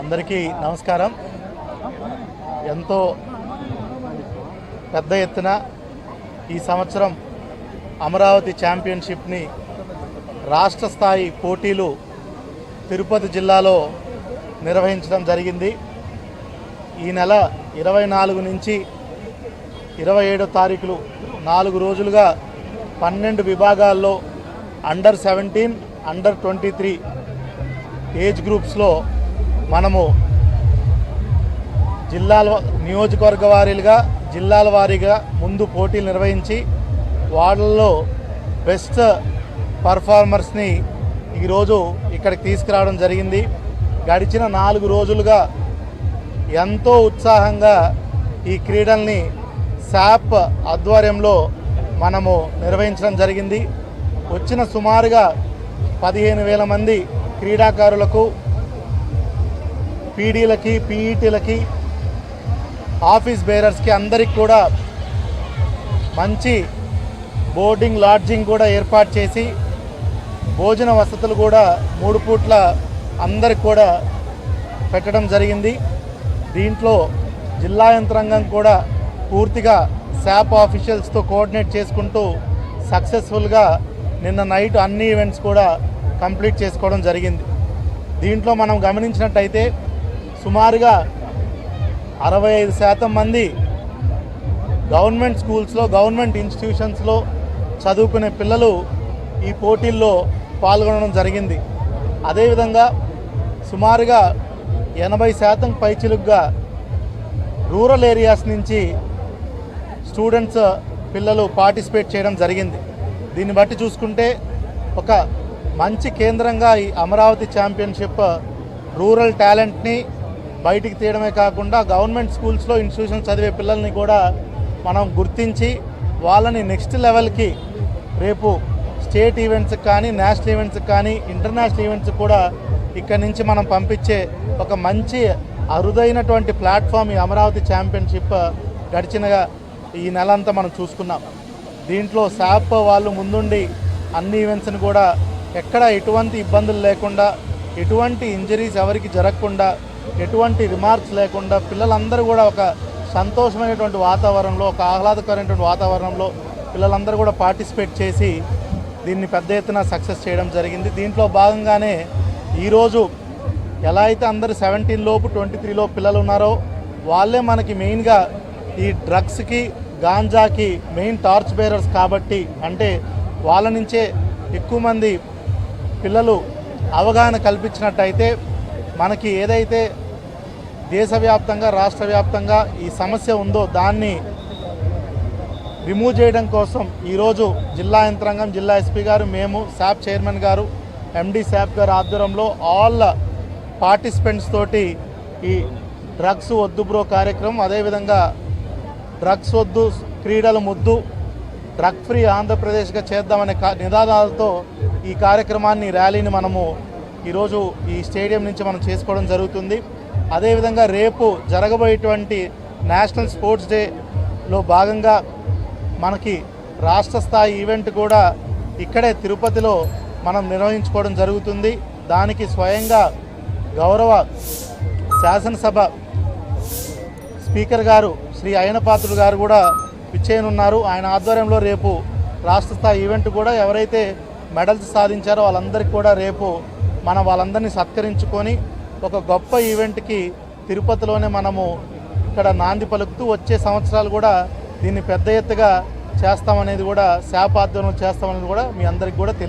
అందరికీ నమస్కారం. ఎంతో పెద్ద ఎత్తున ఈ సంవత్సరం అమరావతి ఛాంపియన్షిప్ని రాష్ట్ర స్థాయి పోటీలు తిరుపతి జిల్లాలో నిర్వహించడం జరిగింది. ఈ నెల 24 నుంచి 27 తారీఖులు 4 రోజులుగా 12 విభాగాల్లో అండర్ 17, అండర్ 23 ఏజ్ గ్రూప్స్లో మనము నియోజకవర్గ వారీలుగా జిల్లాల వారీగా ముందు పోటీలు నిర్వహించి వాళ్ళలో బెస్ట్ పర్ఫార్మర్స్ని ఈరోజు ఇక్కడికి తీసుకురావడం జరిగింది. గడిచిన 4 రోజులుగా ఎంతో ఉత్సాహంగా ఈ క్రీడల్ని శాప్ ఆధ్వర్యంలో మనము నిర్వహించడం జరిగింది. వచ్చిన సుమారుగా 15,000 మంది క్రీడాకారులకు, పీడీలకి, పీఈటీలకి, ఆఫీస్ బేరర్స్కి అందరికి కూడా మంచి బోర్డింగ్, లాడ్జింగ్ కూడా ఏర్పాటు చేసి భోజన వసతులు కూడా 3 పూట్ల అందరికి కూడా పెట్టడం జరిగింది. దీంట్లో జిల్లా యంత్రాంగం కూడా పూర్తిగా శాప్ ఆఫీషియల్స్తో కోఆర్డినేట్ చేసుకుంటూ సక్సెస్ఫుల్గా నిన్న నైట్ అన్ని ఈవెంట్స్ కూడా కంప్లీట్ చేసుకోవడం జరిగింది. దీంట్లో మనం గమనించినట్టయితే సుమారుగా 65% మంది గవర్నమెంట్ స్కూల్స్లో, గవర్నమెంట్ ఇన్స్టిట్యూషన్స్లో చదువుకునే పిల్లలు ఈ పోటీల్లో పాల్గొనడం జరిగింది. అదేవిధంగా సుమారుగా 80% పైచిలుగ్గా రూరల్ ఏరియాస్ నుంచి స్టూడెంట్స్, పిల్లలు పార్టిసిపేట్ చేయడం జరిగింది. దీన్ని బట్టి చూసుకుంటే ఒక మంచి కేంద్రంగా ఈ అమరావతి ఛాంపియన్షిప్ రూరల్ టాలెంట్ని బయటికి తీయడమే కాకుండా గవర్నమెంట్ స్కూల్స్లో, ఇన్స్టిట్యూషన్ చదివే పిల్లల్ని కూడా మనం గుర్తించి వాళ్ళని నెక్స్ట్ లెవెల్కి రేపు స్టేట్ ఈవెంట్స్కి కానీ, నేషనల్ ఈవెంట్స్కి కానీ, ఇంటర్నేషనల్ ఈవెంట్స్కి కూడా ఇక్కడి నుంచి మనం పంపించే ఒక మంచి అరుదైనటువంటి ప్లాట్ఫామ్ ఈ అమరావతి ఛాంపియన్షిప్ గడిచిన ఈ నెల అంతా మనం చూసుకున్నాం. దీంట్లో శాప్ వాళ్ళు ముందుండి అన్ని ఈవెంట్స్ని కూడా ఎక్కడ ఎటువంటి ఇబ్బందులు లేకుండా, ఎటువంటి ఇంజరీస్ ఎవరికి జరగకుండా, ఎటువంటి రిమార్క్స్ లేకుండా పిల్లలందరూ కూడా ఒక సంతోషమైనటువంటి వాతావరణంలో, ఒక ఆహ్లాదకరమైనటువంటి వాతావరణంలో పిల్లలందరూ కూడా పార్టిసిపేట్ చేసి దీన్ని పెద్ద ఎత్తున సక్సెస్ చేయడం జరిగింది. దీంట్లో భాగంగానే ఈరోజు ఎలా అయితే అందరూ 17 లోపు 23 లోపు పిల్లలు ఉన్నారో వాళ్ళే మనకి మెయిన్గా ఈ డ్రగ్స్కి, గాంజాకి మెయిన్ టార్చ్ బేరర్స్ కాబట్టి, అంటే వాళ్ళ నుంచే ఎక్కువ మంది పిల్లలు అవగాహన కల్పించినట్టయితే మనకి ఏదైతే దేశవ్యాప్తంగా, రాష్ట్ర వ్యాప్తంగా ఈ సమస్య ఉందో దాన్ని రిమూవ్ చేయడం కోసం ఈరోజు జిల్లా యంత్రాంగం, జిల్లా ఎస్పీ గారు, మేము, శాప్ చైర్మన్ గారు, ఎండి శాప్ గారు ఆధ్వర్యంలో ఆల్ పార్టిసిపెంట్స్ తోటి ఈ డ్రగ్స్ వద్దు బ్రో కార్యక్రమం, అదేవిధంగా డ్రగ్స్ వద్దు, క్రీడలు ముద్దు, డ్రగ్ ఫ్రీ ఆంధ్రప్రదేశ్గా చేద్దామనే నినాదాలతో ఈ కార్యక్రమాన్ని, ర్యాలీని మనము ఈరోజు ఈ స్టేడియం నుంచి మనం చేసుకోవడం జరుగుతుంది. అదేవిధంగా రేపు జరగబోయేటువంటి నేషనల్ స్పోర్ట్స్ డేలో భాగంగా మనకి రాష్ట్ర స్థాయి ఈవెంట్ కూడా ఇక్కడే తిరుపతిలో మనం నిర్వహించుకోవడం జరుగుతుంది. దానికి స్వయంగా గౌరవ శాసనసభ స్పీకర్ గారు శ్రీ అయ్యనపాత్రుడు గారు కూడా విచ్చేయనున్నారు. ఆయన ఆధ్వర్యంలో రేపు రాష్ట్ర స్థాయి ఈవెంట్ కూడా ఎవరైతే మెడల్స్ సాధించారో వాళ్ళందరికీ కూడా రేపు మనం వాళ్ళందరినీ సత్కరించుకొని ఒక గొప్ప ఈవెంట్కి తిరుపతిలోనే మనము ఇక్కడ నాంది పలుకుతూ వచ్చే సంవత్సరాలు కూడా దీన్ని పెద్ద ఎత్తుగా చేస్తామనేది కూడా, శాప్ ఆధ్వర్యంలో చేస్తామనేది కూడా మీ అందరికీ కూడా